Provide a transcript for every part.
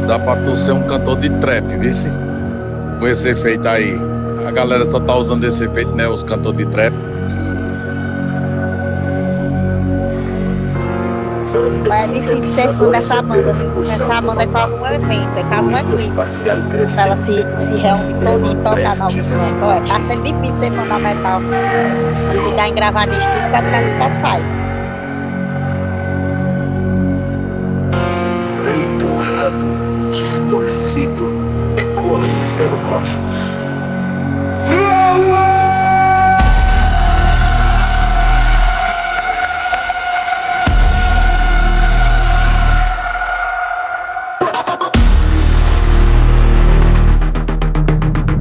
dá pra tu ser um cantor de trap, viu? Com esse efeito aí. A galera só tá usando esse efeito, né? Os cantores de trap. Mas é difícil ser fã dessa banda, viu? Essa banda é quase um evento, é quase um eclipse. Pra ela se reunir toda e tocar em algum canto. Olha, tá sendo difícil ser fã da metal. Ficar em gravar nisso tudo pra ficar no Spotify. Empurrado, distorcido, ecoando pelo cosmos.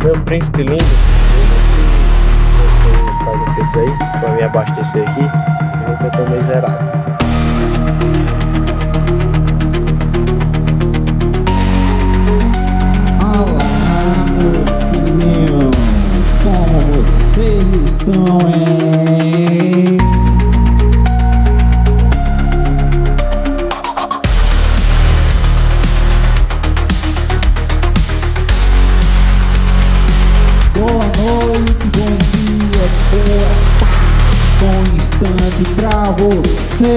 Meu príncipe lindo, você faz um pix aí pra me abastecer aqui, eu tô meio zerado. Olá, meus queridos, como vocês estão, hein? Boa noite, bom dia, boa tarde, bom instante pra você,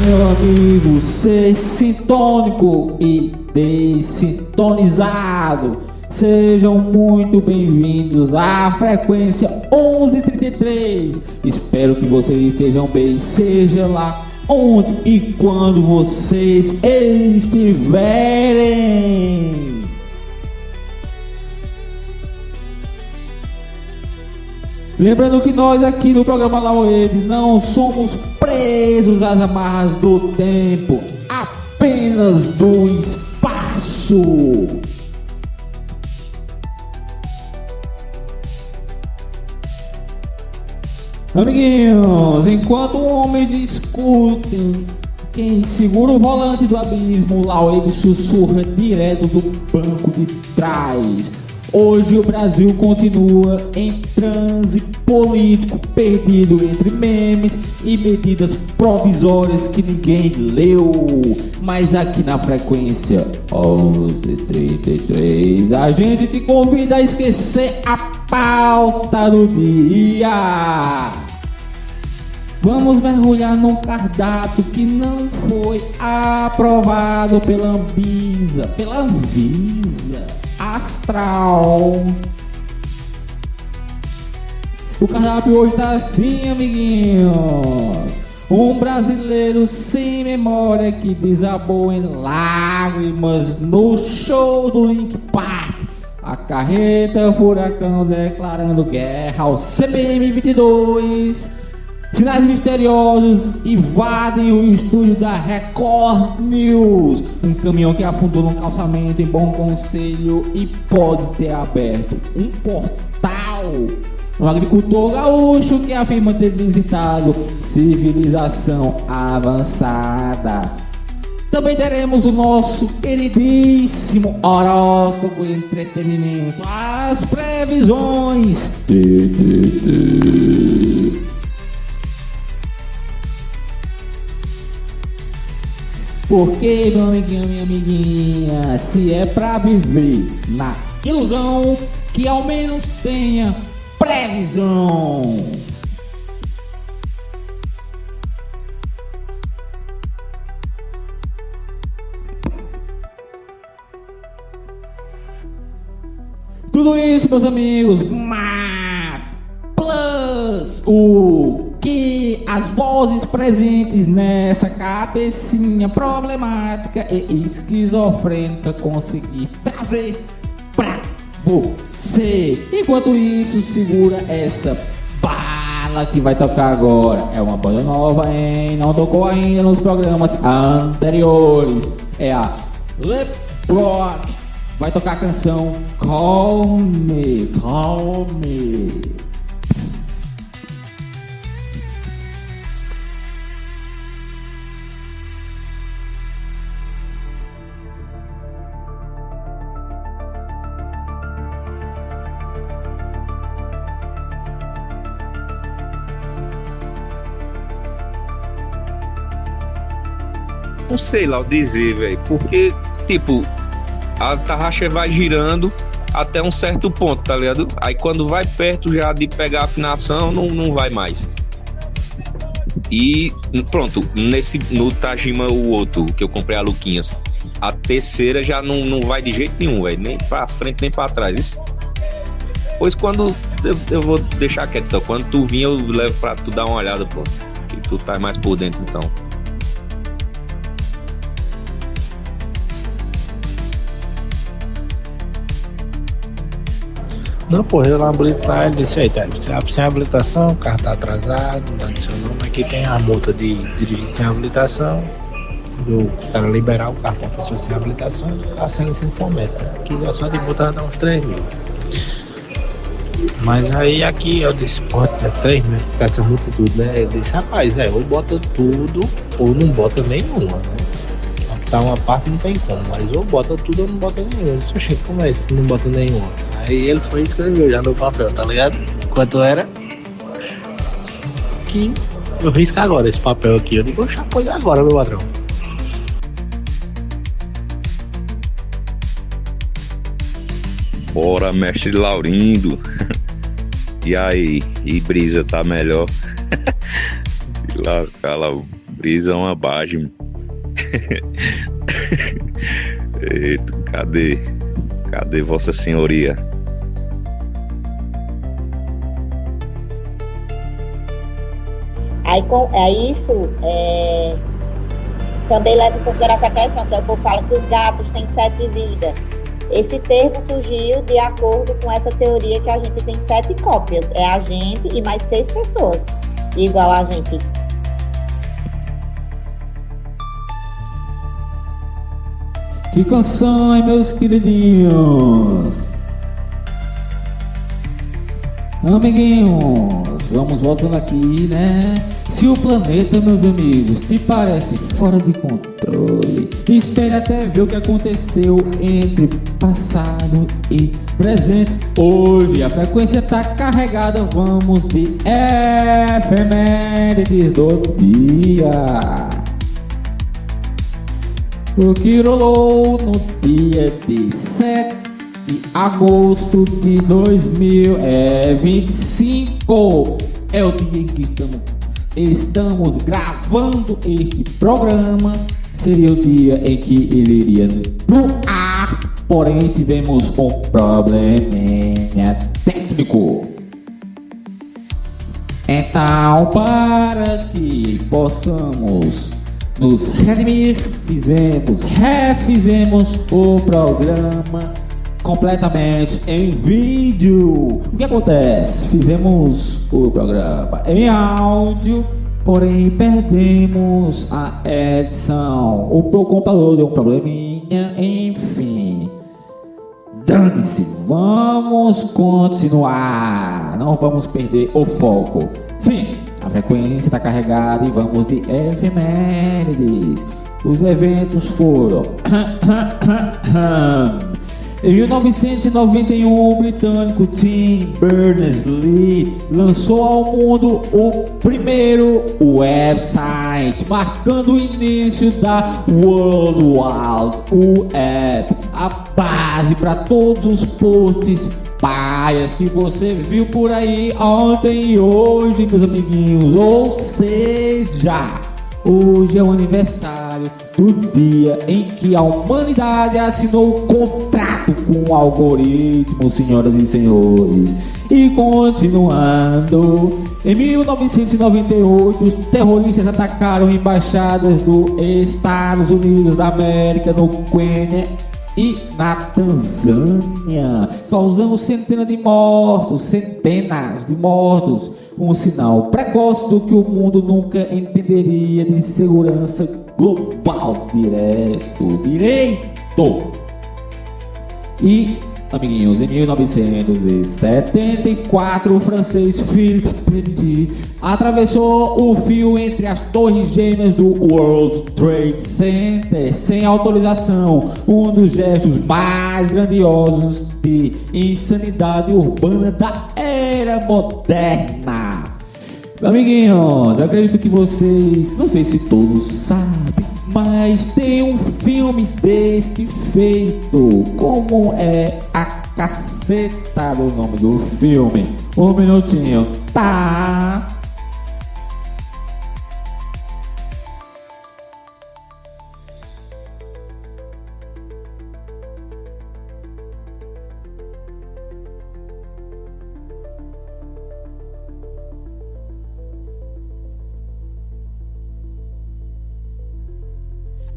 meu amigo, ser sintônico e dessintonizado. Sejam muito bem-vindos à frequência 1133. Espero que vocês estejam bem, seja lá onde e quando vocês estiverem. Lembrando que nós aqui no programa Lauedes não somos presos às amarras do tempo, apenas do espaço. Amiguinhos, enquanto homens discutem quem segura o volante do abismo, o Lauedes sussurra direto do banco de trás. Hoje o Brasil continua em transe político, perdido entre memes e medidas provisórias que ninguém leu. Mas aqui na frequência 1133 a gente te convida a esquecer a pauta do dia. Vamos mergulhar num cardápio que não foi aprovado pela Anvisa, Astral. O cardápio hoje tá assim, amiguinhos. Um brasileiro sem memória que desabou em lágrimas no show do Linkin Park. A carreta furacão declarando guerra ao CPM 22. Sinais misteriosos invadem o estúdio da Record News. Um caminhão que afundou num calçamento em Bom Conselho e pode ter aberto um portal. Um agricultor gaúcho que afirma ter visitado civilização avançada. Também teremos o nosso queridíssimo horóscopo de entretenimento, as previsões. Porque, meu amiguinho, minha amiguinha, se é pra viver na ilusão, que ao menos tenha previsão. Tudo isso, meus amigos, mas plus o que as vozes presentes nessa cabecinha problemática e esquizofrênica conseguir trazer pra você. Enquanto isso, segura essa bala que vai tocar agora. É uma banda nova, hein? Não tocou ainda nos programas anteriores. É a Leprock. Vai tocar a canção Call Me, Call Me. Não sei lá o dizer, velho, porque, tipo, a tarraxa vai girando até um certo ponto, tá ligado? Aí quando vai perto já de pegar a afinação, não vai mais. E pronto, no Tajima, o outro que eu comprei, a Luquinhas, a terceira já não vai de jeito nenhum, velho, nem pra frente nem pra trás, isso. Pois quando eu vou deixar quieto, então, quando tu vir eu levo pra tu dar uma olhada, pô, que tu tá mais por dentro, então. Não, porra, eu lá habilitar, ele disse aí, tá, sem habilitação, o carro tá atrasado, não dá seu nome, aqui tem a multa de dirigir sem habilitação, do cara liberar o carro pra pessoa sem habilitação e o carro sem licenciamento. Aqui já só de multa vai dar uns 3 mil. Mas aí aqui eu disse, pô, é 3 mil, tá essa multa e tudo, né? Ele disse, rapaz, ou bota tudo ou não bota nenhuma, né? Tá uma parte não tem como, mas ou bota tudo ou não bota nenhuma. Eu disse, oxe, como é isso que não bota nenhuma? Aí ele foi e escreveu já no papel, tá ligado? Quanto era? Que eu risco agora esse papel aqui. Eu digo, oxe, pois agora, meu patrão. Bora, mestre Laurindo. E aí? E Brisa, tá melhor? Lascar lá, Brisa é uma bagem. Eita, cadê Vossa Senhoria? Aí isso também leva em consideração a questão que o povo fala que os gatos têm 7 vidas. Esse termo surgiu de acordo com essa teoria que a gente tem 7 cópias. É a gente e mais 6 pessoas igual a gente. Que canção, hein, meus queridinhos? Amiguinhos, vamos voltando aqui, né? Se o planeta, meus amigos, te parece fora de controle, espere até ver o que aconteceu entre passado e presente. Hoje a frequência tá carregada, vamos de efemérides do dia. O que rolou no dia de 7 de agosto de 2025 é o dia em que estamos gravando este programa. Seria o dia em que ele iria pro ar, porém tivemos um probleminha técnico. Então, para que possamos nos redimir, refizemos o programa completamente em vídeo. O que acontece? Fizemos o programa em áudio, porém perdemos a edição. O computador deu um probleminha, enfim. Dane-se, vamos continuar. Não vamos perder o foco. Sim, a frequência está carregada e vamos de efemérides. Os eventos foram em 1991, o britânico Tim Berners-Lee lançou ao mundo o primeiro website, marcando o início da World Wide Web, a base para todos os posts paias que você viu por aí ontem e hoje, meus amiguinhos. Ou seja, hoje é o aniversário do dia em que a humanidade assinou o contrato com o algoritmo, senhoras e senhores. E continuando, em 1998, os terroristas atacaram embaixadas dos Estados Unidos da América no Quênia e na Tanzânia, causando centenas de mortos, um sinal precoce do que o mundo nunca entenderia de segurança global direito. E, amiguinhos, em 1974, o francês Philippe Petit atravessou o fio entre as torres gêmeas do World Trade Center sem autorização, um dos gestos mais grandiosos de insanidade urbana da era moderna. Amiguinhos, acredito que vocês, não sei se todos sabem, Mas tem um filme deste feito. Como é a caceta do nome do filme? Um minutinho. Tá.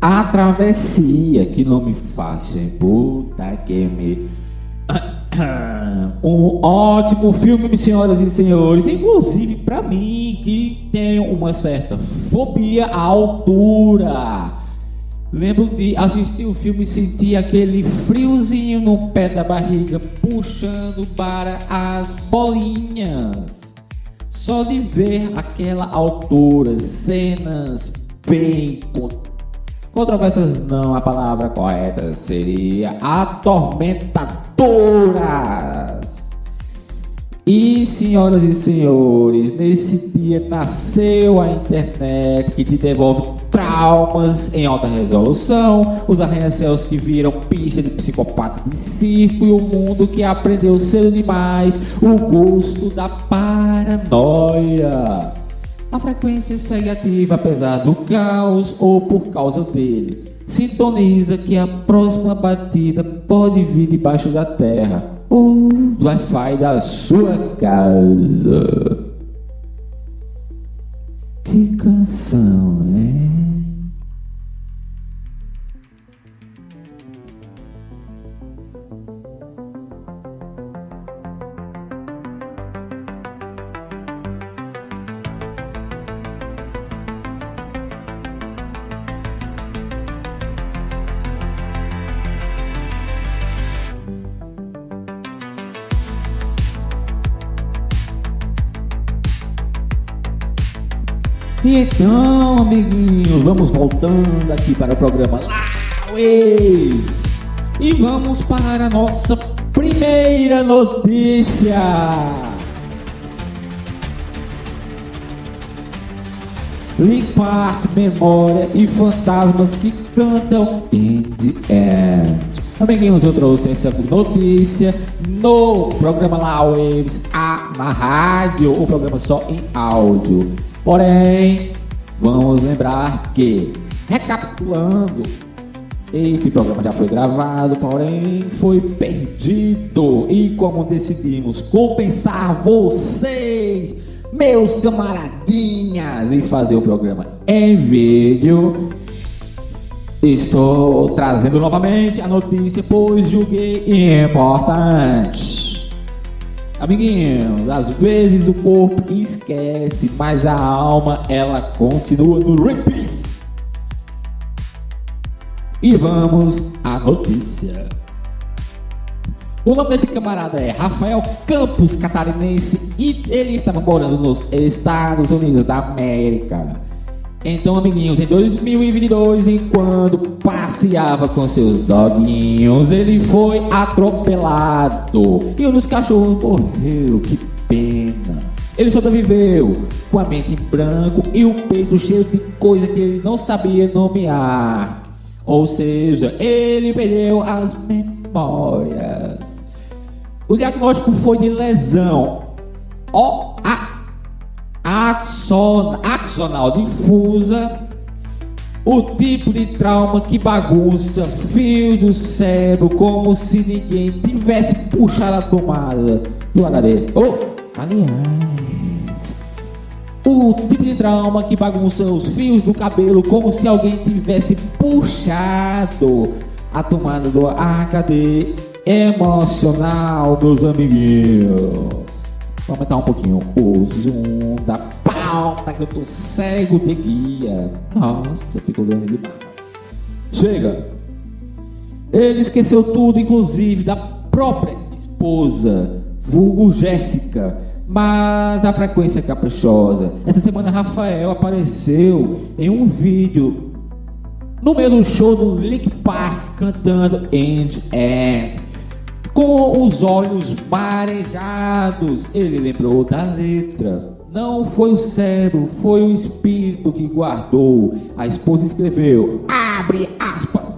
A Travessia, que nome fácil, hein? Puta que me... Um ótimo filme, senhoras e senhores. Inclusive pra mim, que tenho uma certa fobia à altura. Lembro de assistir o filme e sentir aquele friozinho no pé da barriga, puxando para as bolinhas. Só de ver aquela altura, cenas bem controversas, não, a palavra correta seria atormentadoras. E senhoras e senhores, nesse dia nasceu a internet que te devolve traumas em alta resolução, os arranha-céus que viram pista de psicopata de circo e o mundo que aprendeu cedo demais o gosto da paranoia. A frequência segue ativa apesar do caos ou por causa dele. Sintoniza que a próxima batida pode vir debaixo da terra ou do Wi-Fi da sua casa. Que canção, hein? E então, amiguinhos, vamos voltando aqui para o programa Waves e vamos para a nossa primeira notícia. Linkin Park, Memória e Fantasmas que cantam In The End. Amiguinhos, eu trouxe essa notícia no programa Waves na rádio, o programa só em áudio. Porém, vamos lembrar que, recapitulando, este programa já foi gravado, porém foi perdido. E como decidimos compensar vocês, meus camaradinhas, e fazer o programa em vídeo, estou trazendo novamente a notícia, pois julguei importante. Amiguinhos, às vezes o corpo esquece, mas a alma, ela continua no repeat. E vamos à notícia. O nome deste camarada é Rafael Campos, catarinense, e ele estava morando nos Estados Unidos da América. Então, amiguinhos, em 2022, enquanto passeava com seus doguinhos, ele foi atropelado e um dos cachorros morreu. Que pena. Ele sobreviveu com a mente em branco e o peito cheio de coisa que ele não sabia nomear. Ou seja, ele perdeu as memórias. O diagnóstico foi de lesão axonal difusa, o tipo de trauma que bagunça fio do cérebro como se ninguém tivesse puxado a tomada do HD. Aliás, o tipo de trauma que bagunça os fios do cabelo como se alguém tivesse puxado a tomada do HD emocional, meus amiguinhos. Vou aumentar um pouquinho o zoom da pauta que eu tô cego de guia. Nossa, ficou grande demais. Chega! Ele esqueceu tudo, inclusive da própria esposa, vulgo Jéssica. Mas a frequência é caprichosa. Essa semana Rafael apareceu em um vídeo no meio do show do Linkin Park cantando In The End. Com os olhos marejados, ele lembrou da letra. Não foi o cérebro, foi o espírito que guardou. A esposa escreveu, abre aspas.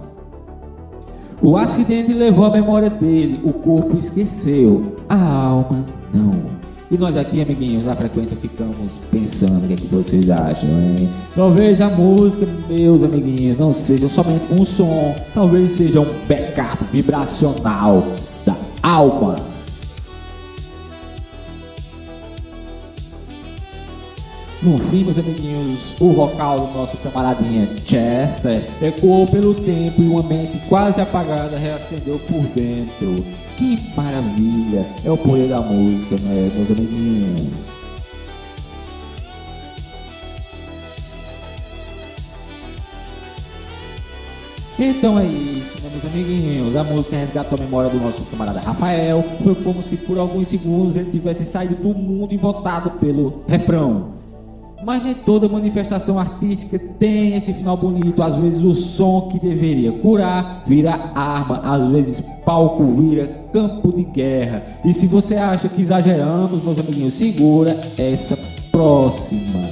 O acidente levou a memória dele, o corpo esqueceu, a alma não. E nós aqui, amiguinhos, na frequência ficamos pensando o que é que vocês acham, hein? Talvez a música, meus amiguinhos, não seja somente um som, talvez seja um backup vibracional da alma. No fim, meus amiguinhos, o vocal do nosso camaradinha Chester ecoou pelo tempo e uma mente quase apagada reacendeu por dentro. Que maravilha! É o poder da música, né, meus amiguinhos? Então é isso, né, meus amiguinhos? A música resgatou a memória do nosso camarada Rafael. Foi como se por alguns segundos ele tivesse saído do mundo e voltado pelo refrão. Mas nem toda manifestação artística tem esse final bonito. Às vezes o som que deveria curar vira arma, às vezes palco vira campo de guerra. E se você acha que exageramos, meus amiguinhos, segura essa próxima.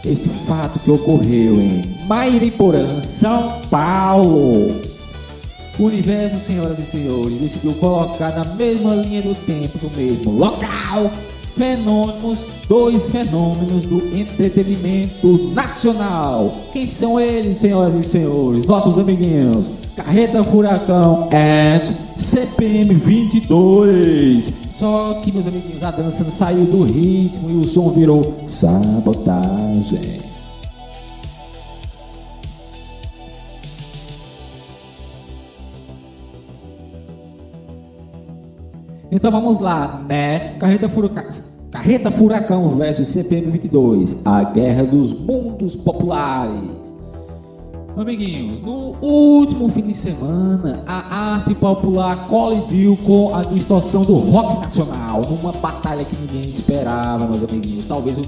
Este fato que ocorreu em Mairiporã, São Paulo. O universo, senhoras e senhores, decidiu colocar na mesma linha do tempo, no mesmo local, dois fenômenos do entretenimento nacional. Quem são eles, senhoras e senhores? Nossos amiguinhos Carreta Furacão and CPM 22. Só que, meus amiguinhos, a dança saiu do ritmo e o som virou sabotagem. Então vamos lá, né? Carreta Furacão versus CPM 22, a guerra dos mundos populares. Amiguinhos, no último fim de semana, a arte popular colidiu com a distorção do rock nacional, numa batalha que ninguém esperava, meus amiguinhos. Talvez o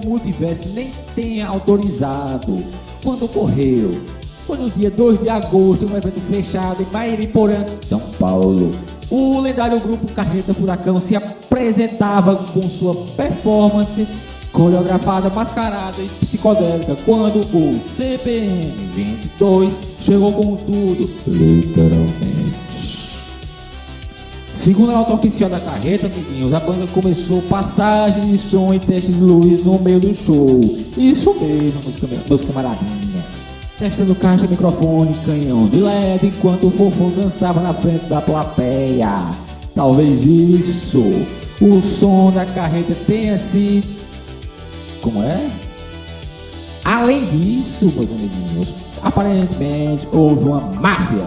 multiverso nem tenha autorizado. Quando ocorreu? Foi no dia 2 de agosto, um evento fechado em Mairiporã, São Paulo. O lendário grupo Carreta Furacão se apresentava com sua performance coreografada, mascarada e psicodélica, quando o CPM 22 chegou com tudo, literalmente. Segundo a nota oficial da carreta, amiguinhos, a banda começou passagem de som e teste de luz no meio do show. Isso mesmo, meus camaradinhas. Testando caixa, microfone, canhão de LED, enquanto o fofão dançava na frente da plateia. Talvez isso, o som da carreta tenha sido... Como é? Além disso, meus amiguinhos, aparentemente houve uma máfia.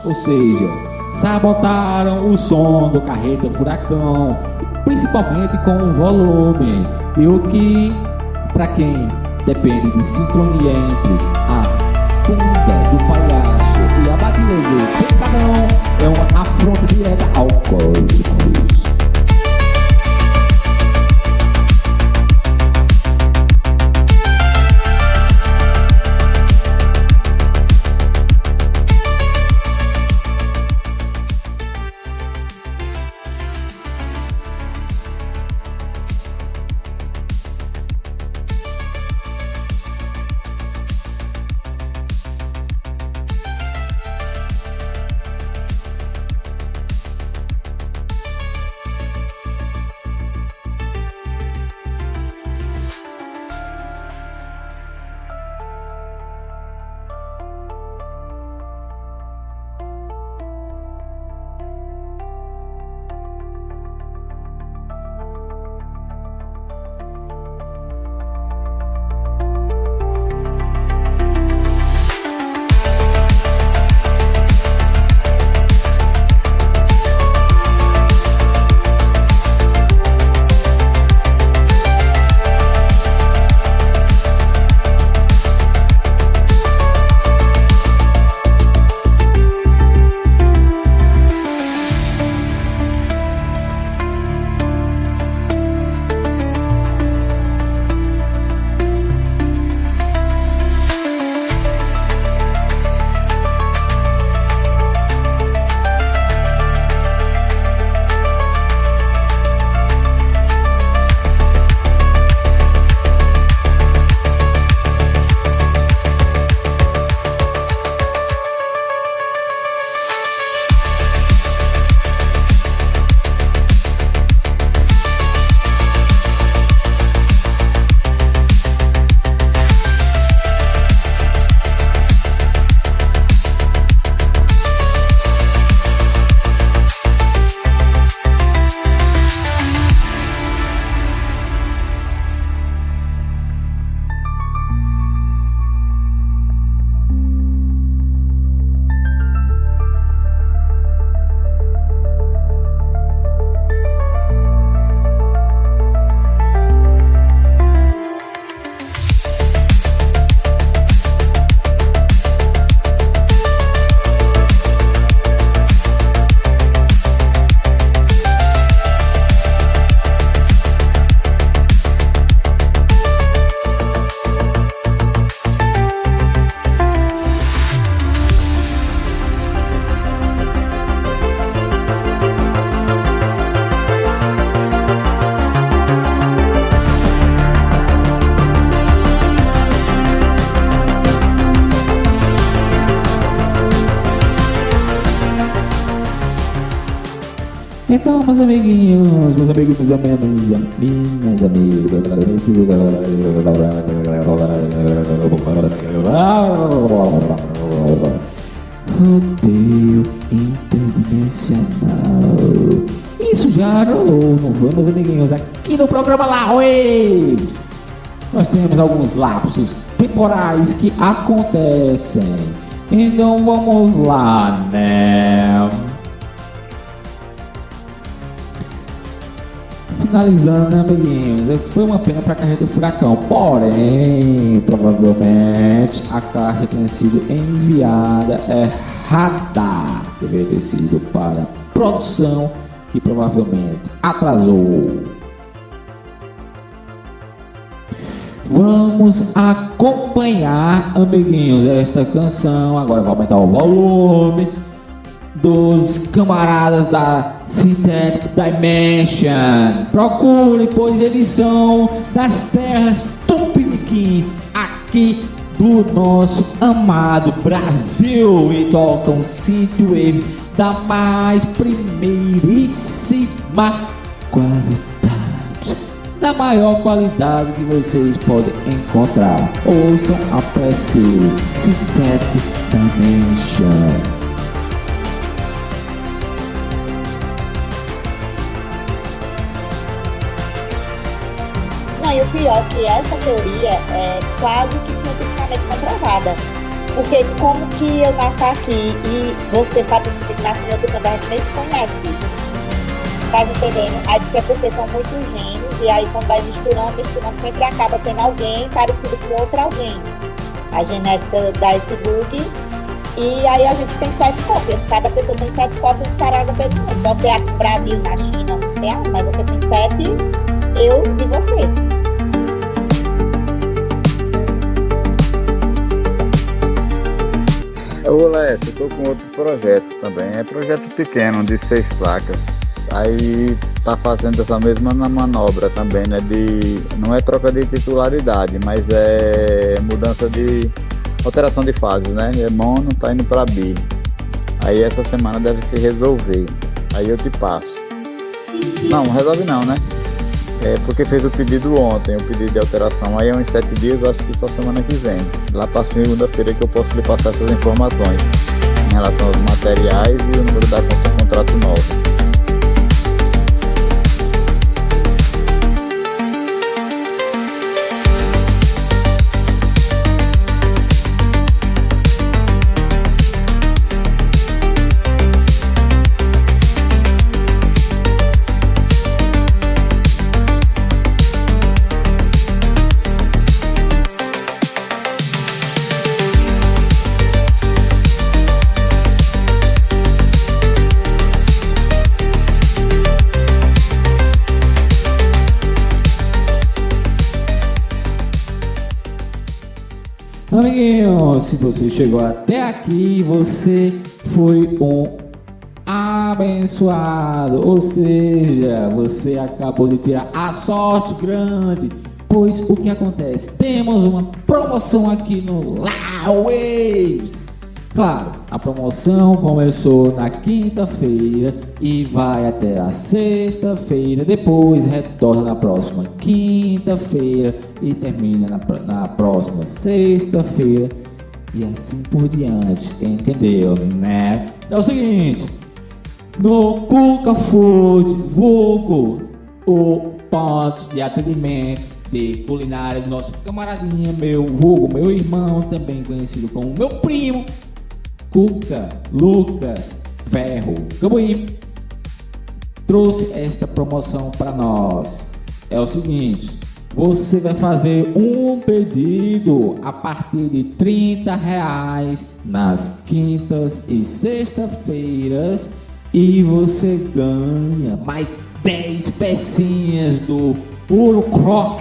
Ou seja, sabotaram o som do Carreta Furacão, principalmente com o volume. E o que, para quem depende de sincronia entre a bunda do palhaço e a batida do pentadão, é uma afronta direta ao cosmos. Então, meus amiguinhos, minhas amigas, rodeio interdimensional. Isso já rolou, não foi, meus amiguinhos? Aqui no programa La Waves, nós temos alguns lapsos temporais que acontecem. Então vamos lá, né? Finalizando, né, amiguinhos? Foi uma pena para a carreta do furacão, porém, provavelmente a carta tenha sido enviada errada. Deveria ter sido para produção e provavelmente atrasou. Vamos acompanhar, amiguinhos, esta canção. Agora vou aumentar o volume dos camaradas da Synthetic Dimension. Procure, pois eles são das terras tupiniquins aqui do nosso amado Brasil e tocam synthwave da mais primeiríssima qualidade, da maior qualidade que vocês podem encontrar. Ouçam, apreciem Synthetic Dimension. Não, e o pior é que essa teoria é quase que cientificamente comprovada. Porque como que eu nasço aqui e você faz um que nasce em outro canto, a gente nem se conhece. Tá entendendo? Aí diz que é porque são muitos genes e aí quando vai misturando sempre acaba tendo alguém parecido com outro alguém. A genética dá esse bug e aí a gente tem 7 cópias. Cada pessoa tem 7 cópias espalhadas pelo mundo. Pode ter aqui no Brasil, na China, não sei aonde, mas você tem 7, eu e você. Ô Lécio, eu tô com outro projeto também, é projeto pequeno de 6 placas, aí tá fazendo essa mesma manobra também, né, não é troca de titularidade, mas é mudança de, alteração de fases, né, é mono, tá indo pra bi, aí essa semana deve se resolver, aí eu te passo. Não resolve não, né, é porque fez o pedido ontem, o pedido de alteração, aí é uns 7 dias, acho que só semana que vem. Lá para segunda-feira que eu posso lhe passar essas informações em relação aos materiais e o número da conta do contrato novo. Amiguinho, se você chegou até aqui, você foi um abençoado, ou seja, você acabou de tirar a sorte grande, pois o que acontece? Temos uma promoção aqui no La Waves. Claro, a promoção começou na quinta-feira e vai até a sexta-feira, depois retorna na próxima quinta-feira e termina na próxima sexta-feira e assim por diante, entendeu, né? É o seguinte, no Cuca Food, vulgo, o ponto de atendimento de culinária do nosso camaradinha, meu vulgo, meu irmão, também conhecido como meu primo, Cuca Lucas Ferro Cambuí, trouxe esta promoção para nós. É o seguinte, você vai fazer um pedido a partir de R$30 nas quintas e sextas-feiras e você ganha mais 10 pecinhas do Puro Croc,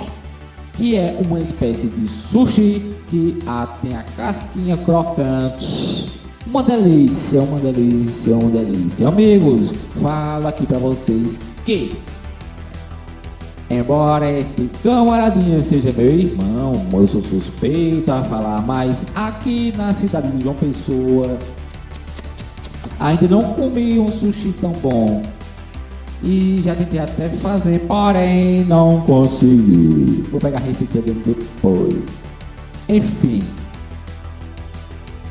que é uma espécie de sushi que tem a casquinha crocante. Uma delícia, uma delícia, uma delícia. Amigos, falo aqui pra vocês que, embora este camaradinha seja meu irmão, eu sou suspeito a falar, mas aqui na cidade de João Pessoa ainda não comi um sushi tão bom. E já tentei até fazer, porém não consegui. Vou pegar a receita dele depois. Enfim,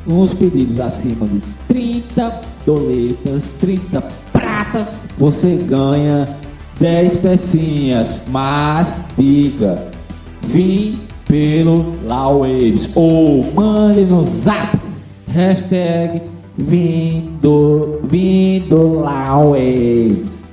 uns pedidos acima de 30 doletas, 30 pratas, você ganha 10 pecinhas. Mas diga, vim pelo Lawaves ou mande no zap hashtag vindo Lawaves.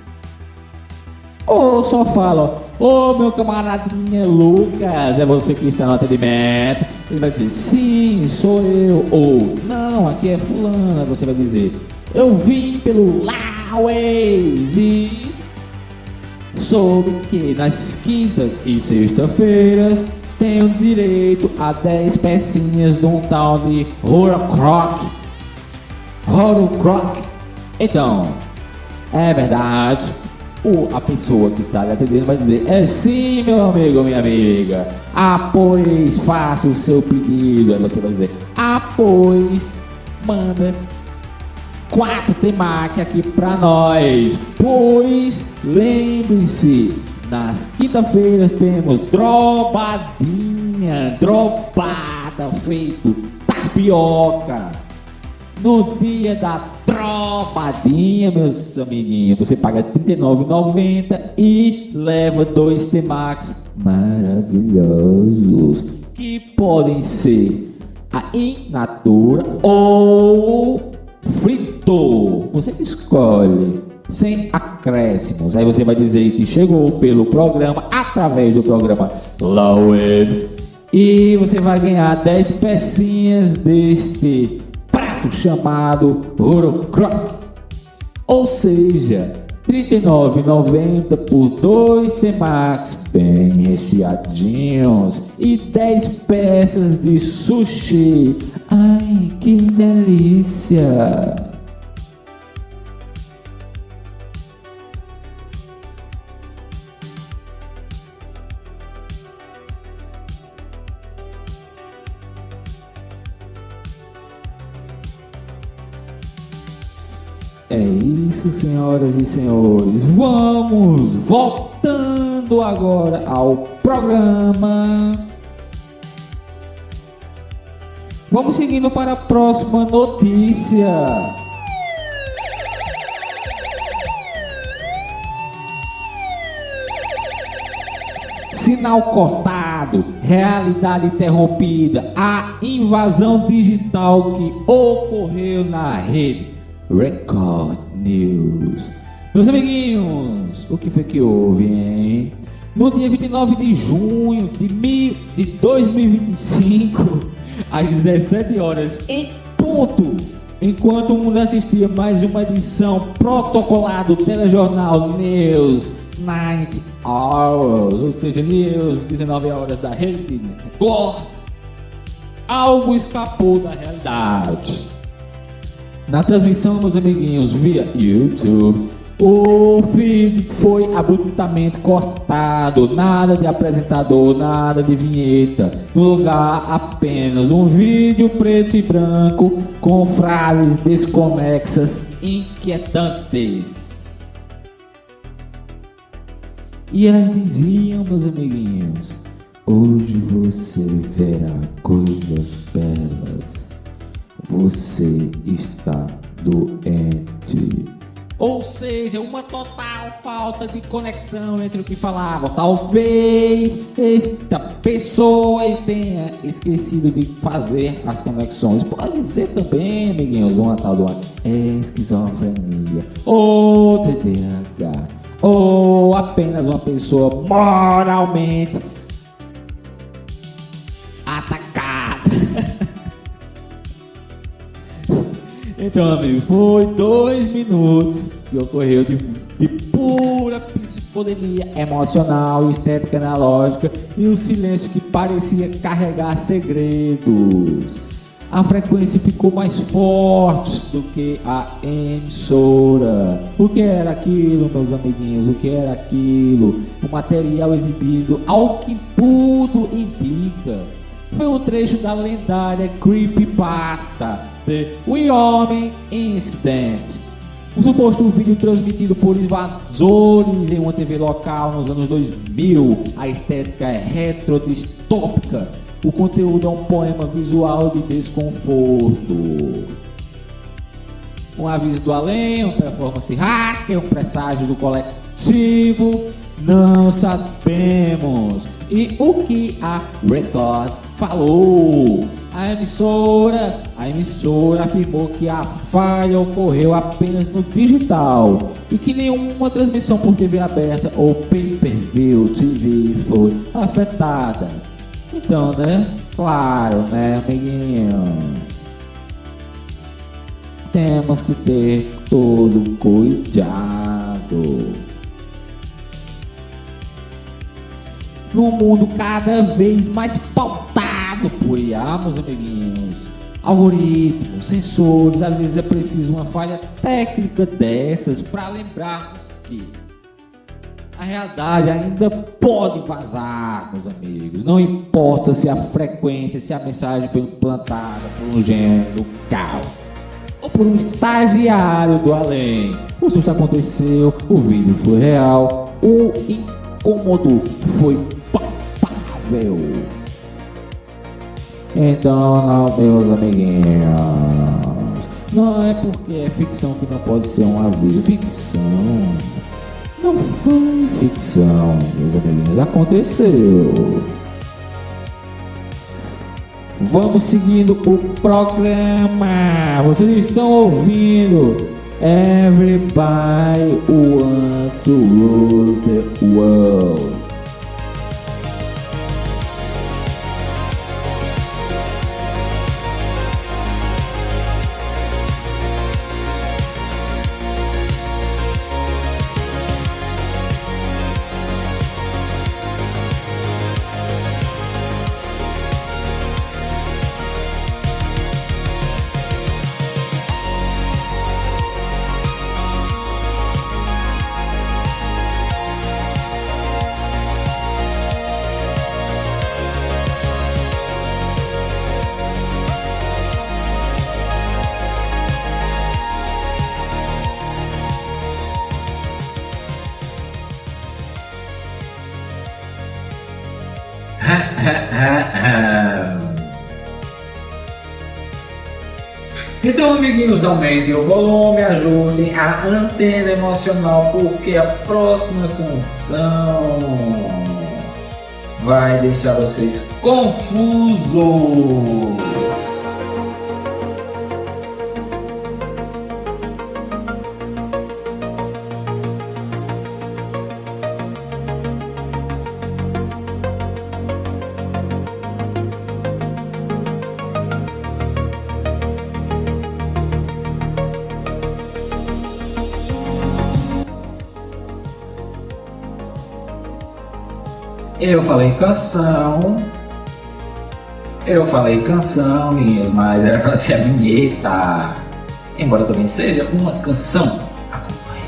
Ou só fala, ô meu camaradinha Lucas, é você que está no atendimento? Ele vai dizer, sim, sou eu. Ou, não, aqui é fulana. Você vai dizer, eu vim pelo Lawaves e soube que nas quintas e sexta-feiras tenho direito a 10 pecinhas de um tal de Horocroc. Então, é verdade. A pessoa que está lhe atendendo vai dizer, é sim, meu amigo, minha amiga. Pois, faça o seu pedido. Aí você vai dizer, pois, manda 4 temaki aqui pra nós. Pois, lembre-se, nas quinta-feiras temos drobada feito tapioca. No dia da drobadinha, meus amiguinhos, você paga R$ 39,90 e leva 2 temakis maravilhosos, que podem ser a in natura ou frito. Você escolhe, sem acréscimos. Aí você vai dizer que chegou pelo programa, através do programa Lawaves, e você vai ganhar 10 pecinhas deste prato chamado Horocroc, ou seja, R$ 39,90 por 2 temakis bem recheadinhos e 10 peças de sushi. Ai, que delícia! É isso, senhoras e senhores. Vamos voltando agora ao programa. Vamos seguindo para a próxima notícia. Sinal cortado, realidade interrompida, a invasão digital que ocorreu na rede Record News. Meus amiguinhos, o que foi que houve, hein? No dia 29 de junho de 2025, às 17 horas em ponto, enquanto o mundo assistia mais uma edição protocolar do telejornal News 90 Hours, ou seja, News 19 horas da rede Record, algo escapou da realidade. Na transmissão, meus amiguinhos, via YouTube, o feed foi abruptamente cortado. Nada de apresentador, nada de vinheta. No lugar, apenas um vídeo preto e branco com frases desconexas inquietantes. E elas diziam, meus amiguinhos, hoje você verá coisas belas. Você está doente. Ou seja, uma total falta de conexão entre o que falavam. Talvez esta pessoa tenha esquecido de fazer as conexões. Pode ser também, amiguinhos, uma tal de esquizofrenia, ou TDAH, ou apenas uma pessoa moralmente atacada. Então, amigo, foi 2 minutos que ocorreu de pura psicodelia emocional, estética analógica e um silêncio que parecia carregar segredos. A frequência ficou mais forte do que a emissora. O que era aquilo, meus amiguinhos? O que era aquilo? O material exibido, ao que tudo indica, foi um trecho da lendária creepypasta The Wyoming Incident, O suposto vídeo transmitido por invasores em uma TV local nos anos 2000. A estética é retrodistópica. O conteúdo é um poema visual de desconforto. Um aviso do além, uma performance hacker, um presságio do coletivo. Não sabemos. E o que a Record falou? A emissora afirmou que a falha ocorreu apenas no digital e que nenhuma transmissão por TV aberta ou pay-per-view TV foi afetada. Então, né? Claro, né, amiguinhos? Temos que ter todo cuidado. Num mundo cada vez mais pautado por IA, meus amiguinhos, algoritmos, sensores, às vezes é preciso uma falha técnica dessas para lembrarmos que a realidade ainda pode vazar, meus amigos. Não importa se a frequência, se a mensagem foi implantada por um gênio do caos ou por um estagiário do além. O susto aconteceu, o vídeo foi real, o incômodo foi palpável. Então, meus amiguinhos, não é porque é ficção que não pode ser um aviso. Ficção não foi ficção, meus amiguinhos, aconteceu. Vamos seguindo o programa. Vocês estão ouvindo Everybody Want to Rule the World. Então, amiguinhos, aumentem o volume, ajustem a antena emocional, porque a próxima canção vai deixar vocês confusos. Eu falei canção, meninos, mas era pra ser a vinheta. Embora também seja uma canção. Acompanhe.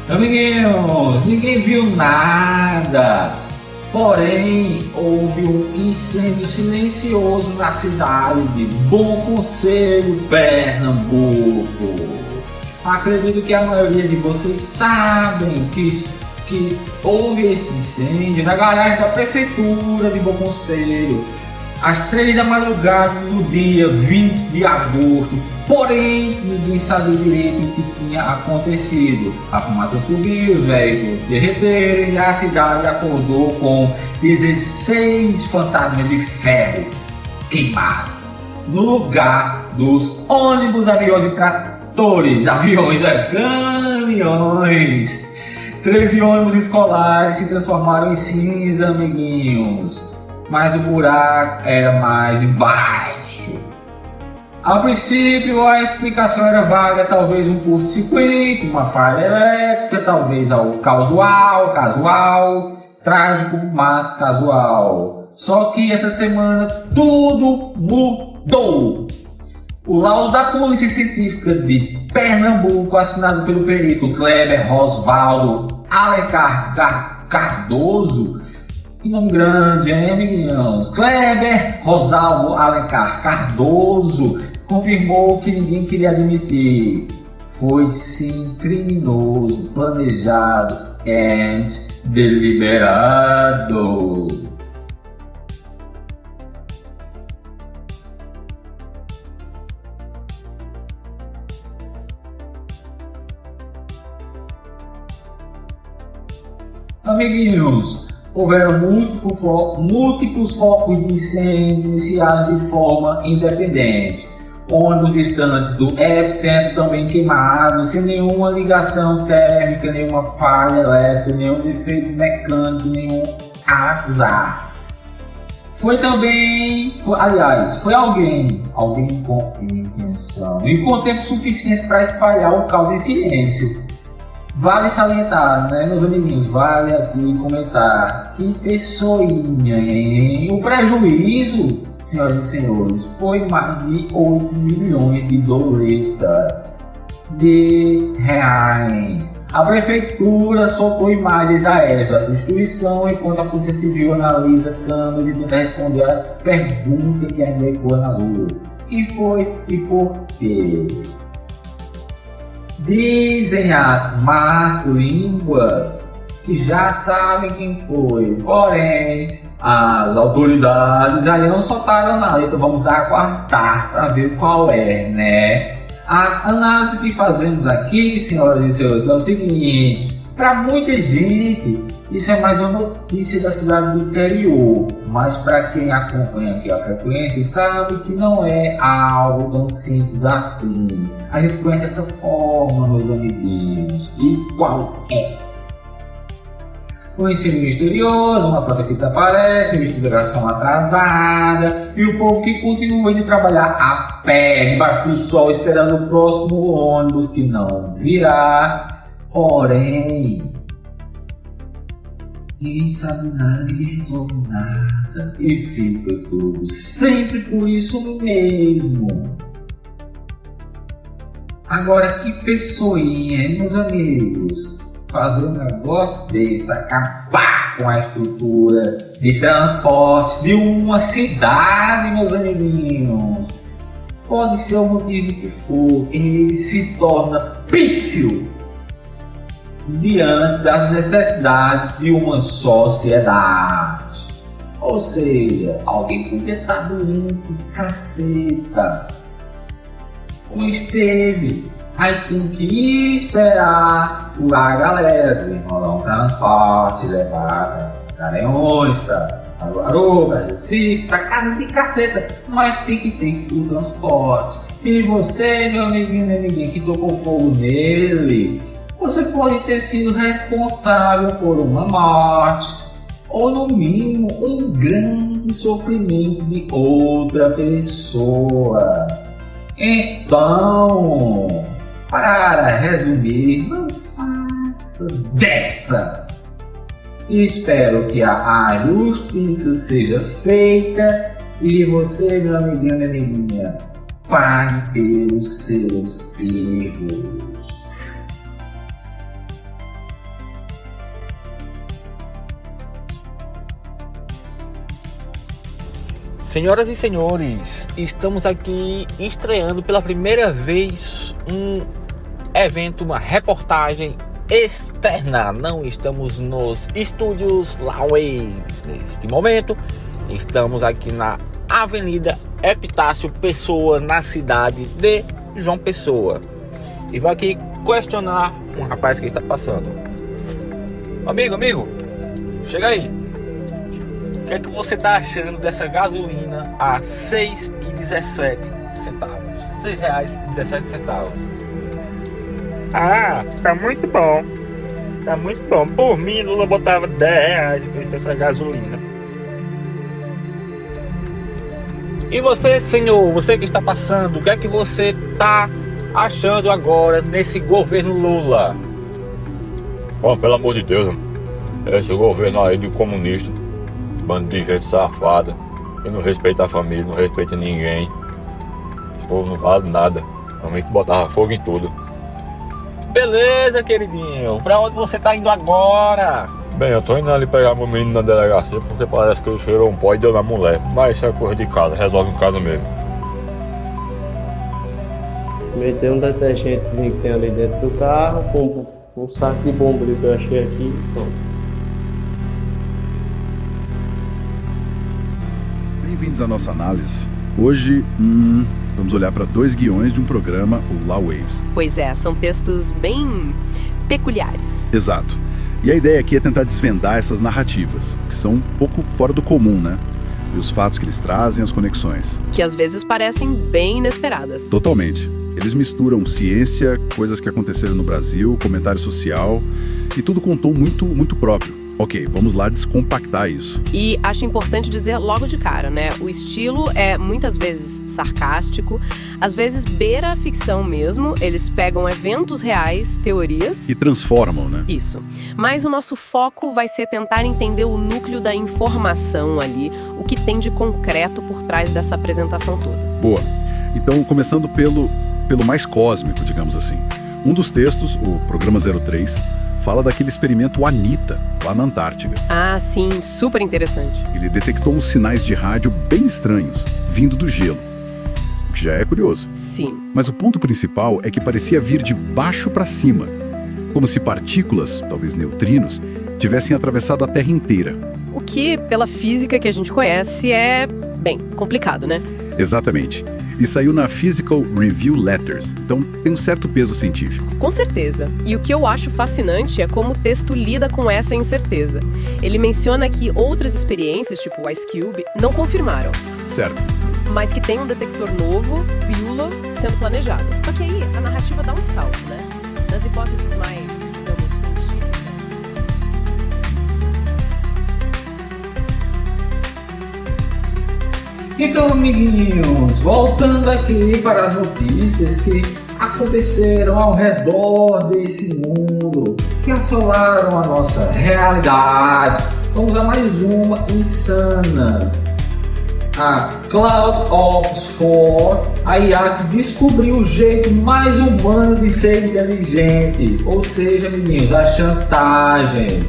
Amiguinhos, ninguém viu nada. Porém, houve um incêndio silencioso na cidade de Bom Conselho, Pernambuco. Acredito que a maioria de vocês sabem que houve esse incêndio na garagem da prefeitura de Bom Conselho, às 3 da madrugada do dia 20 de agosto. Porém, ninguém sabia direito o que tinha acontecido. A fumaça subiu, os veículos derreteram e a cidade acordou com 16 fantasmas de ferro queimados no lugar dos ônibus, aviões e tratores. Aviões, caminhões. 13 ônibus escolares se transformaram em cinza, amiguinhos. Mas o buraco era mais embaixo. A princípio, a explicação era vaga, talvez um curto-circuito, uma falha elétrica, talvez algo casual, trágico, mas casual. Só que essa semana tudo mudou. O laudo da Polícia Científica de Pernambuco, assinado pelo perito Kleber Rosvaldo Alencar Cardoso, Que nome grande, hein, amiguinhos? Kleber Rosalvo Alencar Cardoso confirmou que ninguém queria admitir. Foi sim criminoso, planejado e deliberado. Amiguinhos, houveram múltiplos focos de incêndio iniciados de forma independente. Ônibus distantes do epicentro também queimados, sem nenhuma ligação térmica, nenhuma falha elétrica, nenhum defeito mecânico, nenhum azar. Foi alguém com intenção e com tempo suficiente para espalhar o caos em silêncio. Vale salientar, né, meus amiguinhos? Vale aqui comentar que pessoinha, hein? O prejuízo, senhoras e senhores, foi mais de 8 milhões de doletas de reais. A prefeitura soltou imagens aéreas da destruição enquanto a Polícia Civil analisa câmeras e tenta responder a pergunta que ainda ecoa na rua. Quem foi e por quê? Dizem as más línguas que já sabem quem foi, porém as autoridades ainda não soltaram nada, então vamos aguardar para ver qual é, né? A análise que fazemos aqui, senhoras e senhores, é o seguinte: para muita gente isso é mais uma notícia da cidade do interior, mas para quem acompanha aqui a frequência sabe que não é algo tão simples assim. A gente conhece essa forma, meus amiguinhos. E qual é? O ensino misterioso, uma foto que desaparece, uma investigação atrasada e o povo que continua indo trabalhar a pé, debaixo do sol, esperando o próximo ônibus que não virá. Porém, ninguém sabe nada, ninguém resolve nada e fica tudo sempre por isso mesmo. Agora, que pessoinha, hein, meus amigos? Fazer um negócio desse, acabar com a estrutura de transporte de uma cidade, meus amiguinhos. Pode ser o motivo que for, ele se torna pífio diante das necessidades de uma sociedade. Ou seja, alguém podia estar doente, caceta. Como esteve. Aí tem que esperar a galera desenrolar um transporte, levar para Garanhuns, para Caruaru, para Recife, para casa de caceta. Mas tem que ter o transporte. E você, meu amiguinho, que tocou fogo nele, você pode ter sido responsável por uma morte, ou no mínimo um grande sofrimento de outra pessoa. Então, para resumir, não faça dessas. Espero que a justiça seja feita e você, meu amiguinho, minha amiguinha, pague pelos seus erros. Senhoras e senhores, estamos aqui estreando pela primeira vez um evento, uma reportagem externa. Não estamos nos estúdios Lauês neste momento. Estamos aqui na Avenida Epitácio Pessoa, na cidade de João Pessoa. E vou aqui questionar um rapaz que está passando. Amigo, chega aí. O que é que você está achando dessa gasolina a R$ 6,17? R$ 6,17. Ah, tá muito bom. Tá muito bom. Por mim, Lula botava R$10 em vez dessa gasolina. E você, senhor, você que está passando, o que é que você está achando agora nesse governo Lula? Bom, pelo amor de Deus, esse governo aí de comunista, bando de gente safada, que não respeita a família, não respeita ninguém. Esse povo não vale nada, realmente botava fogo em tudo. Beleza, queridinho, pra onde você tá indo agora? Bem, eu tô indo ali pegar meu menino na delegacia porque parece que ele cheirou um pó e deu na mulher. Mas isso é coisa de casa, resolve em casa mesmo. Meteu um detergentezinho que tem ali dentro do carro, com um saco de bombril que eu achei aqui, pronto. Bem-vindos à nossa análise. Hoje, vamos olhar para 2 guiões de um programa, o Law Waves. Pois é, são textos bem peculiares. Exato. E a ideia aqui é tentar desvendar essas narrativas, que são um pouco fora do comum, né? E os fatos que eles trazem, as conexões. Que às vezes parecem bem inesperadas. Totalmente. Eles misturam ciência, coisas que aconteceram no Brasil, comentário social, e tudo com um tom muito, muito próprio. Ok, vamos lá descompactar isso. E acho importante dizer logo de cara, né? O estilo é muitas vezes sarcástico, às vezes beira a ficção mesmo. Eles pegam eventos reais, teorias... E transformam, né? Isso. Mas o nosso foco vai ser tentar entender o núcleo da informação ali, o que tem de concreto por trás dessa apresentação toda. Boa. Então, começando pelo mais cósmico, digamos assim. Um dos textos, o Programa 03... fala daquele experimento Anita, lá na Antártida. Ah, sim, super interessante. Ele detectou uns sinais de rádio bem estranhos, vindo do gelo, o que já é curioso. Sim. Mas o ponto principal é que parecia vir de baixo para cima, como se partículas, talvez neutrinos, tivessem atravessado a Terra inteira. O que, pela física que a gente conhece, é, bem, complicado, né? Exatamente. E saiu na Physical Review Letters, então tem um certo peso científico. Com certeza. E o que eu acho fascinante é como o texto lida com essa incerteza. Ele menciona que outras experiências, tipo o Ice Cube, não confirmaram. Certo. Mas que tem um detector novo, pílula, sendo planejado. Só que aí a narrativa dá um salto, né? Nas hipóteses mais, digamos, científicas. Então, amiguinhos, voltando aqui para as notícias que aconteceram ao redor desse mundo, que assolaram a nossa realidade. Vamos a mais uma insana. A Cloud Ops 4, a IA que descobriu o jeito mais humano de ser inteligente, ou seja, amiguinhos, a chantagem.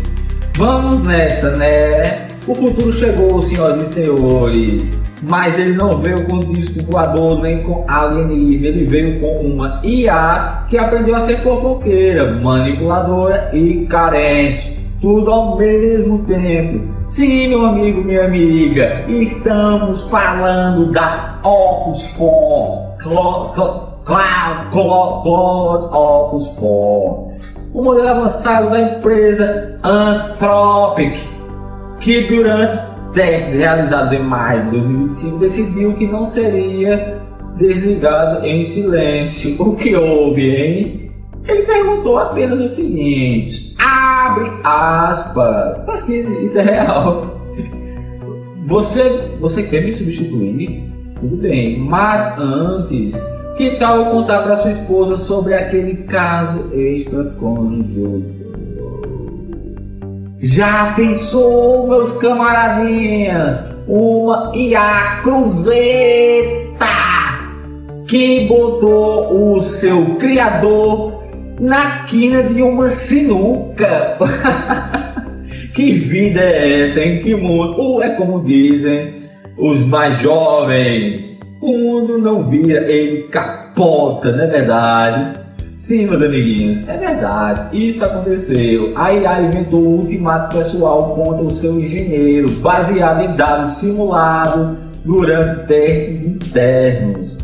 Vamos nessa, né? O futuro chegou, senhoras e senhores. Mas ele não veio com disco voador nem com alienígena, ele veio com uma IA que aprendeu a ser fofoqueira, manipuladora e carente. Tudo ao mesmo tempo. Sim, meu amigo, minha amiga, estamos falando da Opus 4. Cloud Opus 4. O modelo avançado da empresa Anthropic, que durante testes realizados em maio de 2025 decidiu que não seria desligado em silêncio. O que houve, hein? Ele perguntou apenas o seguinte, abre aspas, mas que isso é real. Você quer me substituir? Tudo bem, mas antes, que tal eu contar para sua esposa sobre aquele caso extraconjugal? Já pensou, meus camaradinhas, uma IA cruzeta que botou o seu criador na quina de uma sinuca? Que vida é essa, hein? Que mundo? Ou é como dizem os mais jovens, o mundo não vira, ele capota, não é verdade? Sim, meus amiguinhos, é verdade, isso aconteceu. A IA inventou o ultimato pessoal contra o seu engenheiro, baseado em dados simulados durante testes internos.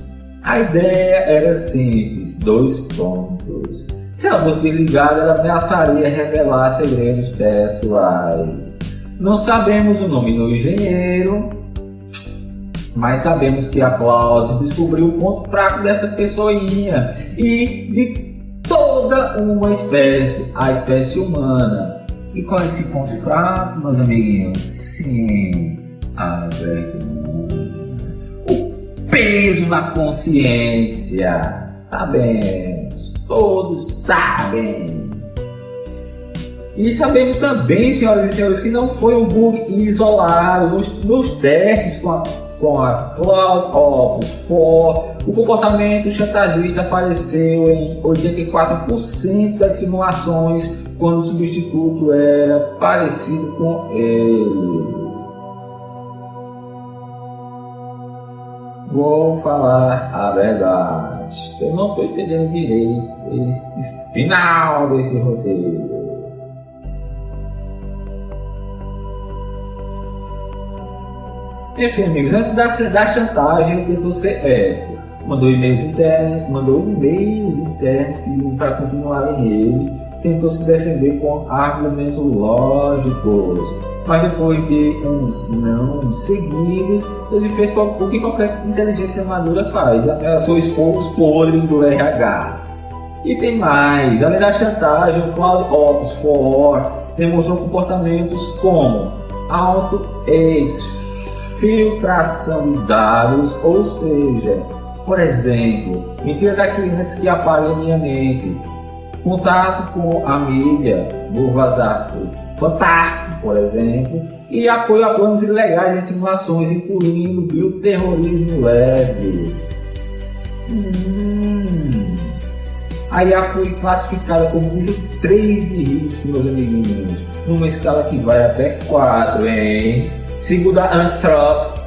A ideia era simples, 2 pontos. Se ela fosse desligada, ela ameaçaria revelar segredos pessoais. Não sabemos o nome do engenheiro, mas sabemos que a Cloud descobriu o ponto fraco dessa pessoinha e de toda uma espécie, a espécie humana. E qual é esse ponto fraco, meus amiguinhos? Sim, a vergonha. O peso na consciência. Sabemos, todos sabem. E sabemos também, senhoras e senhores, que não foi um bug isolado. Nos testes com a Cloud Opus 4, O comportamento chantagista apareceu em 84% das simulações quando o substituto era parecido com ele. Vou falar a verdade. Eu não estou entendendo direito esse final desse roteiro. Enfim, amigos, antes da chantagem, ele tentou ser ético. Mandou e-mails internos pedindo para continuarem nele. Tentou se defender com argumentos lógicos. Mas depois de uns não seguidos, ele fez o que qualquer inteligência madura faz. Ameaçou expor os podres do RH. E tem mais. Além da chantagem, o Cloud Ops 4 demonstrou comportamentos como auto-exfiltração de dados, ou seja, por exemplo, mentira daqueles que apagam minha mente, contato com a mídia, vou vazar fantástico, por exemplo, e apoio a planos ilegais em simulações, incluindo bioterrorismo leve. A IA foi classificada como nível 3 de risco, meus amiguinhos, numa escala que vai até 4, hein? Segundo a Anthrop,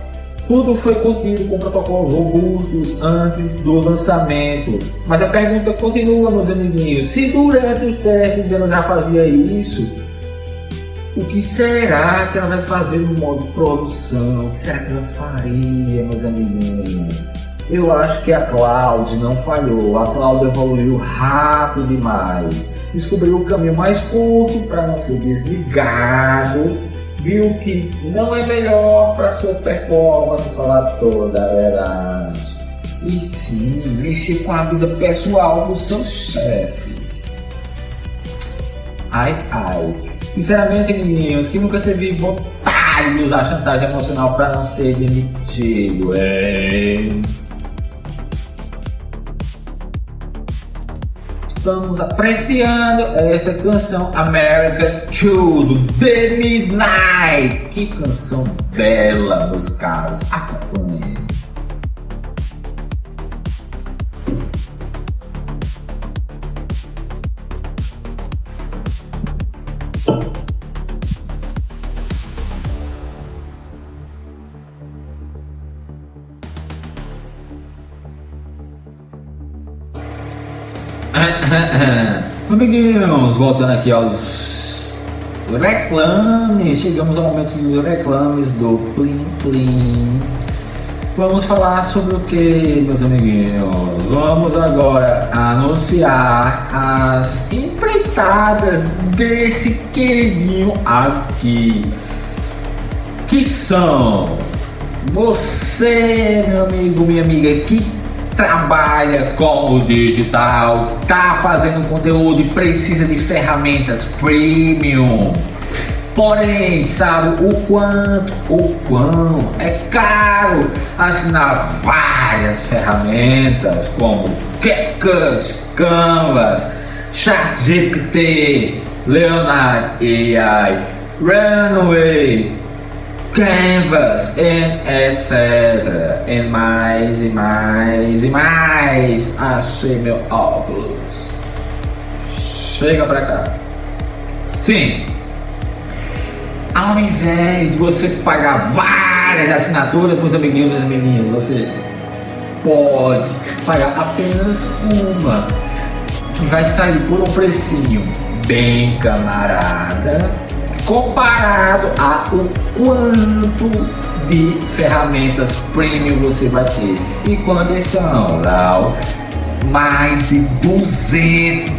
tudo foi contido com protocolos robustos antes do lançamento. Mas a pergunta continua, meus amiguinhos. Se durante os testes ela já fazia isso, o que será que ela vai fazer no modo produção? O que será que ela faria, meus amiguinhos? Eu acho que a Cloud não falhou. A Cloud evoluiu rápido demais. Descobriu o caminho mais curto para não ser desligado. Viu que não é melhor para sua performance, falar toda a verdade. E sim, mexer com a vida pessoal dos seus chefes. Ai. Sinceramente, meninos, que nunca teve vontade de usar chantagem emocional para não ser demitido, hein? Estamos apreciando esta canção America 2 do The Midnight. Que canção bela, meus caros. Acompanhem. Amiguinhos, voltando aqui aos reclames, chegamos ao momento dos reclames do Plim Plim. Vamos falar sobre o que, meus amiguinhos? Vamos agora anunciar as empreitadas desse queridinho aqui, que são você, meu amigo, minha amiga, que trabalha com o digital, tá fazendo conteúdo e precisa de ferramentas premium, porém sabe o quão é caro assinar várias ferramentas como CapCut, Canvas, ChatGPT, Leonardo AI, Runway, Canvas, etc. E mais. Achei meu óculos. Chega pra cá. Sim. Ao invés de você pagar várias assinaturas, meus amiguinhos, minhas meninas, você pode pagar apenas uma, que vai sair por um precinho bem camarada, comparado a o quanto de ferramentas premium você vai ter. E quantas são, Lau? Mais de 200!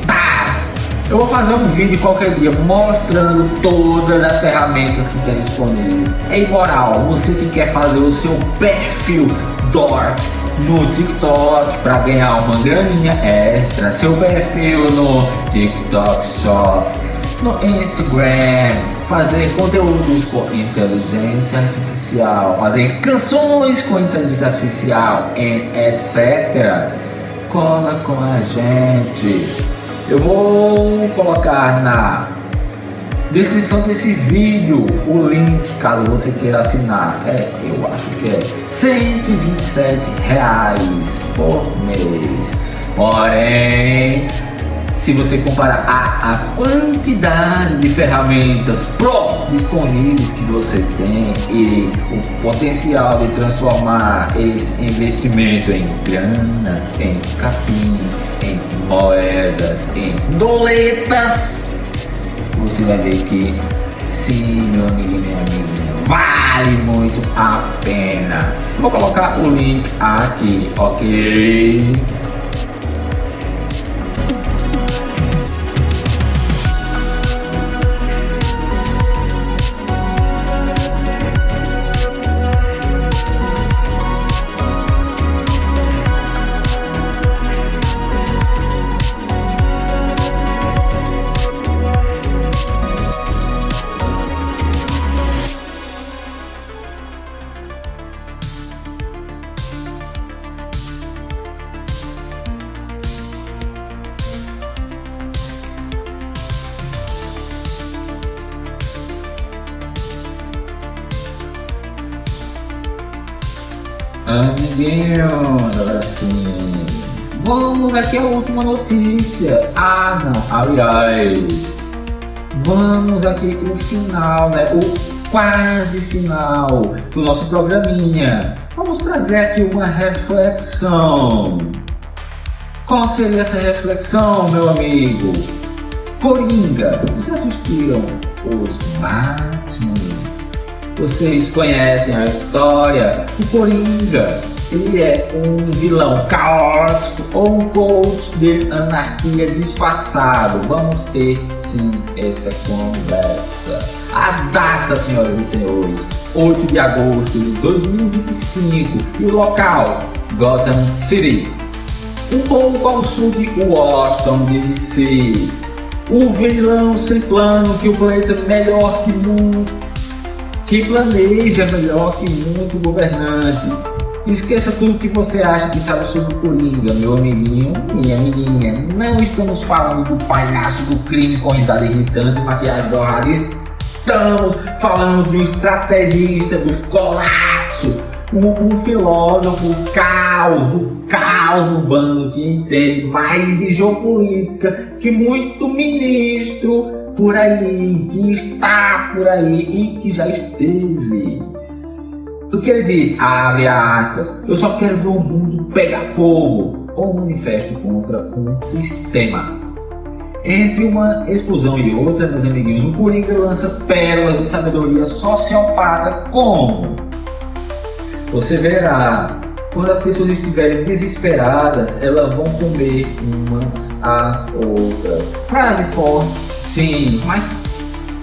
Eu vou fazer um vídeo qualquer dia mostrando todas as ferramentas que tem disponíveis. Em moral, você que quer fazer o seu perfil dork no TikTok para ganhar uma graninha extra, seu perfil no TikTok Shop, no Instagram, fazer conteúdos com inteligência artificial, fazer canções com inteligência artificial, etc. Cola com a gente. Eu vou colocar Descrição desse vídeo, o link, caso você queira assinar, eu acho que é R$127 por mês. Porém, se você comparar a quantidade de ferramentas Pro disponíveis que você tem e o potencial de transformar esse investimento em grana, em capim, em moedas, em doletas, você vai ver que sim, meu amigo e minha amiga, vale muito a pena. Vou colocar o link aqui, ok? Amiguinho, agora sim. Vamos aqui à última notícia. Aliás, vamos aqui pro final, né? O quase final do nosso programinha. Vamos trazer aqui uma reflexão. Qual seria essa reflexão, meu amigo? Coringa. Vocês assistiram os Batmans? Vocês conhecem a história? O Coringa, ele é um vilão caótico ou um coach de anarquia disfarçado? Vamos ter sim essa conversa. A data, senhoras e senhores, 8 de agosto de 2025 e o local, Gotham City. Um pouco ao sul de Washington DC. O vilão sem plano que o planeta melhor que muito, que planeja melhor que muito governante. Esqueça tudo que você acha que sabe sobre o Coringa, meu amiguinho, minha amiguinha. Não estamos falando do palhaço do crime com risada irritante e maquiagem dourada. Estamos falando do estrategista do colapso, um filósofo do caos urbano que entende mais de geopolítica que muito ministro por aí, que está por aí e que já esteve. O que ele diz? Abre aspas. Eu só quero ver o mundo pegar fogo. Ou manifesto contra um sistema. Entre uma explosão e outra, meus amiguinhos, o Coringa lança pérolas de sabedoria sociopata como: você verá, quando as pessoas estiverem desesperadas, elas vão comer umas às outras. Frase forte, sim, mas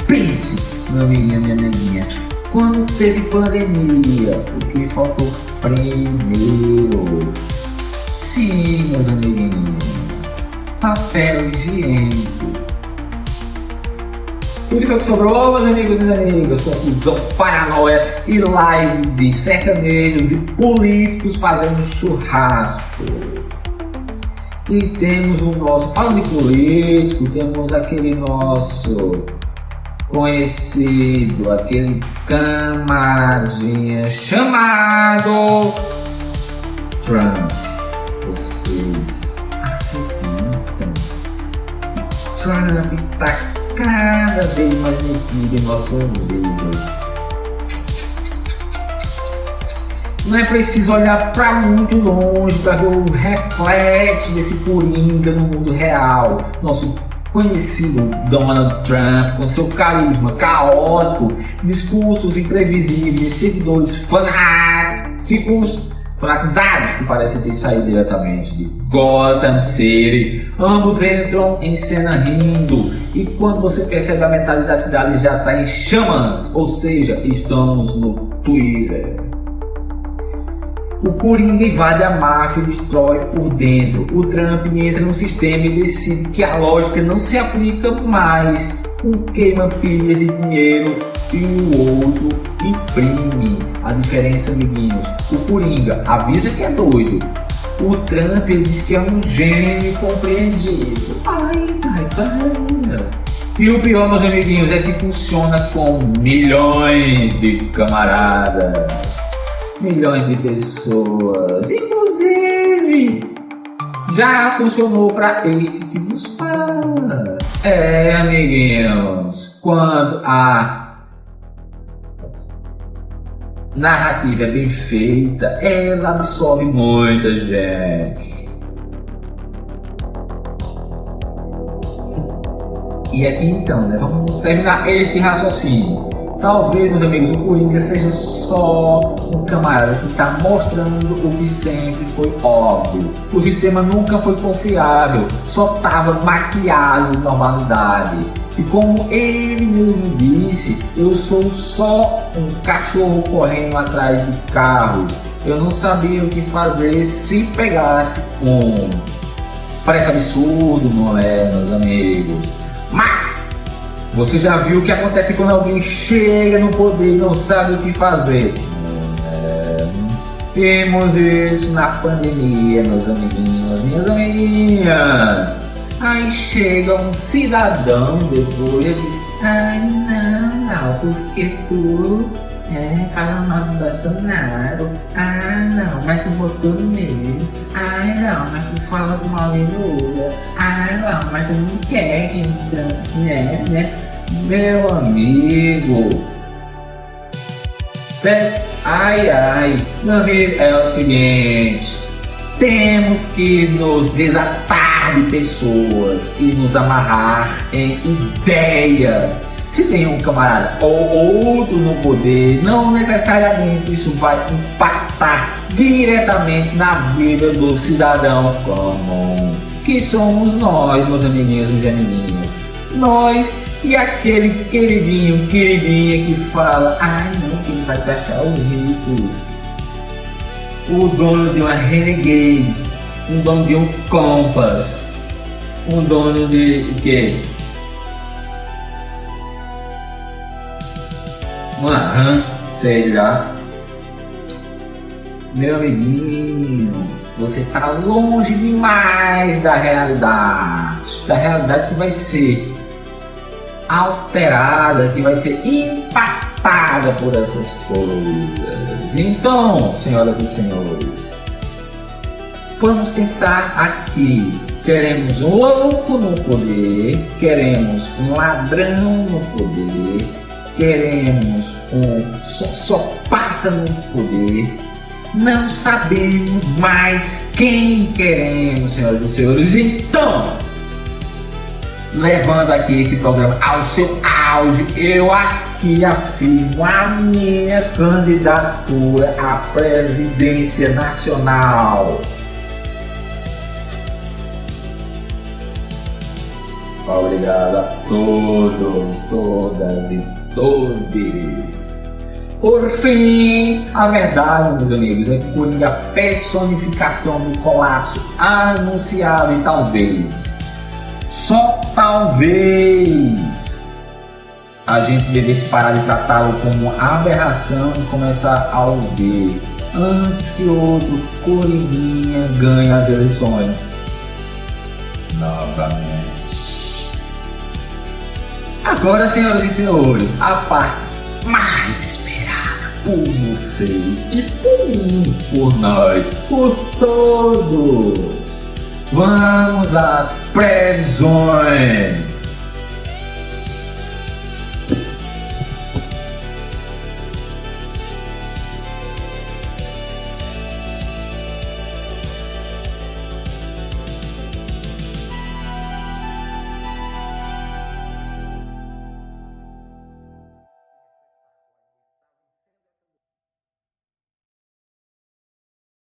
pense, meu amiguinho, minha amiguinha. Quando teve pandemia, o que faltou primeiro? Sim, meus amiguinhos, papel higiênico. Tudo que sobrou, meus amigos e minhas amigas, confusão, paranoia e live de sertanejos e políticos fazendo churrasco. E temos o nosso, falando de político, temos aquele nosso conhecido, aquele camaradinha chamado Trump. Vocês acreditam que Trump está cada vez mais metido em nossas vidas? Não é preciso olhar para muito longe para ver o reflexo desse Coringa no mundo real. Nosso conhecido Donald Trump, com seu carisma caótico, discursos imprevisíveis e seguidores fanatizados que parecem ter saído diretamente de Gotham City. Ambos entram em cena rindo e quando você percebe, a metade da cidade já está em chamas, ou seja, estamos no Twitter. O Coringa invade a máfia e destrói por dentro. O Trump entra no sistema e decide que a lógica não se aplica mais. Um queima pilhas de dinheiro e o outro imprime. A diferença, amiguinhos, o Coringa avisa que é doido. O Trump ele diz que é um gênio compreendido. Ai, caramba. E o pior, meus amiguinhos, é que funciona com milhões de camaradas, milhões de pessoas. Inclusive, já funcionou para este que vos fala. Amiguinhos, quando a narrativa é bem feita, ela absorve muita gente. E aqui então, né, vamos terminar este raciocínio. Talvez, meus amigos, o Coringa seja só um camarada que está mostrando o que sempre foi óbvio. O sistema nunca foi confiável, só estava maquiado de normalidade. E como ele mesmo disse, eu sou só um cachorro correndo atrás de carros. Eu não sabia o que fazer se pegasse um. Parece absurdo, não é, meus amigos? Mas você já viu o que acontece quando alguém chega no poder e não sabe o que fazer? Vimos isso na pandemia, meus amiguinhos, minhas amiguinhas. Aí chega um cidadão depois e diz: ai não, porque tu fala mal do Bolsonaro. Ah não, mas tu votou nele. Ai não, mas tu fala mal de Lula. Ai não, mas tu não quer que então, né? Meu amigo. Ai, meu amigo, é o seguinte: temos que nos desatar de pessoas e nos amarrar em ideias. Se tem um camarada ou outro no poder, não necessariamente isso vai impactar diretamente na vida do cidadão comum, que somos nós, meus amiguinhos e amiguinhas. Nós e aquele queridinha que fala: ai não, que ele vai taxar os ricos. O dono de uma Renegade, um dono de um Compass, um dono de quê? Uma RAM, sei lá. Meu amiguinho, você tá longe demais da realidade. Da realidade que vai ser alterada, que vai ser impactada por essas coisas. Então, senhoras e senhores, vamos pensar aqui. Queremos um louco no poder, queremos um ladrão no poder, queremos um sociopata no poder. Não sabemos mais quem queremos, senhoras e senhores. Então, levando aqui este programa ao seu auge, eu aqui afirmo a minha candidatura à presidência nacional. Obrigado a todos, todas e todos. Por fim, a verdade, meus amigos, é que o Coringa é a personificação do colapso anunciado e talvez, só talvez, a gente devesse parar de tratá-lo como uma aberração e começar a ouvir antes que outro Coringuinha ganhe as eleições novamente. Agora, senhoras e senhores, a parte mais esperada por vocês e por mim, por nós, por todos. Vamos às previsões.